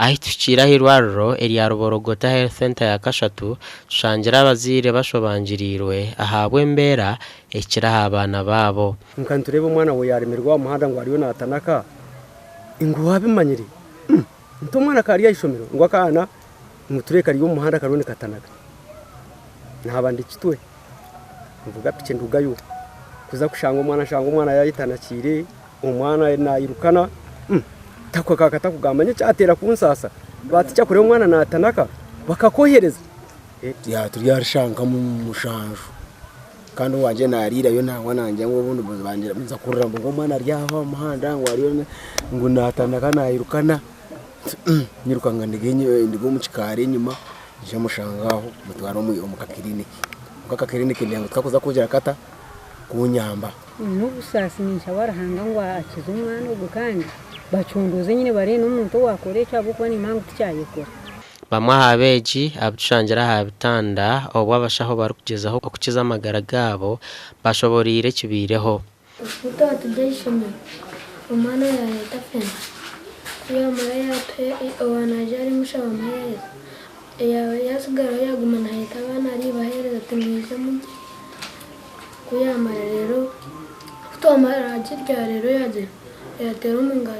ahitukira hirwaruro erya Ruborogota Health Center ya Kashatu shangira abazire bashobanjirirwe ahabwe mbera ekira abana babo nkantureba umwana we yaremerwa umuhanda ngo ariyo natanaka ingo wabimanyiri nto mwana kari yishomero ngo akana mutureka ari umuhanda karone katanaga ntabandi kitwe mvuga pike ndugayo kuza kushanga umwana yayitanakire umwana nayirukana takwa kakata kugamanye cyatera kunsasa baticha kure umwana natanaka bakakohereza ya turiyarishanga mu mushanju kandi wanje narira yo nangwa nanje ngo ubundi bangira muza kuramba ngo umwana ryava muhanda ngo ariyo ngo natanaka nayirukana nyirukanga ndigo mu kikare nyuma je mushangaho mutwaro mu kakiriniki nyango twakoza kujya kata kunyamba n'ubusasinisha barahanga ngo akiza umwana ubwo kandi bacunduze nyine bare n'umuntu wakoresha buko ni impamvu cyayikora bamwe habeji abushangira habitanda obwo abashaho barukugezaho okukiza amagara gabo bashoborire kibireho ufuta atudeshime umwana yayita fena kuya mara yate owanajari mushaba maheza yasigara yagumana hita abana ari bahereza tumwize mu kuyamara rero utomara akirya rero yaje yatera umunga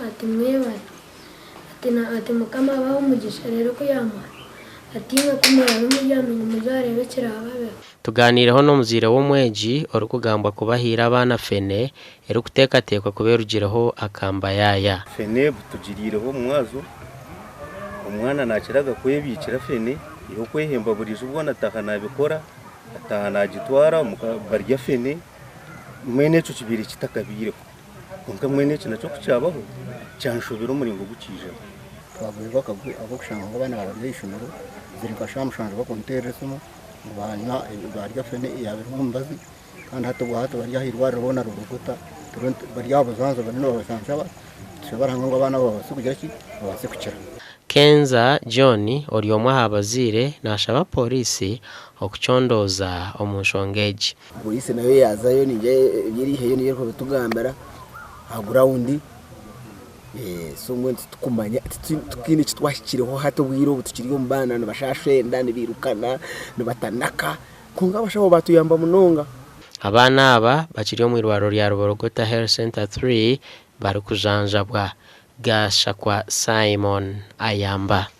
ati mwebare ati mukama baho umugisha rero kuyamara atinga kumara n'umujyano ngo muzarebe kirababe tuganireho no muzire wo mweji orukugamba kubahira abana fene ero kutekatekwa kuberugireho akamba yaya fene butugirireho mwazo umwana nakiraga kwebikira fene yo kwehemba burije ubwo nataka nabikora atahana gitwara mukabarya fene mwene cyo kibiri kitakabire konka mwene cyo nacyo kucyabaho cyanshobera umuringo gukije twavuye bakagwe abo kushanga ngo bana babishumero zirika shamushanje bakonteresemo banya barya fene yabe nkumbazi kandi hato barya hirwa rubona Ruborogota barya abazanza bane babasanzaba baranga ngo abana babo basukugira ki babase kukira Kenza John oriyomwa habazire nashaba polisi okuchondoza omunshongeji polisi nayo yazayo nije biri heyo niyo ko tugambara agrawundi so mwenzi tukumanya tukini kitwashikireho hato bwiro butukiriyo mbana nabashashe ndani birukana nabatanaka kunga bashabo batuyamba munonga abana aba bakiriyo mu irwaro rya Ruborogota Health Center 3 bari kujanjabwa Gashakwa Simon Ayamba.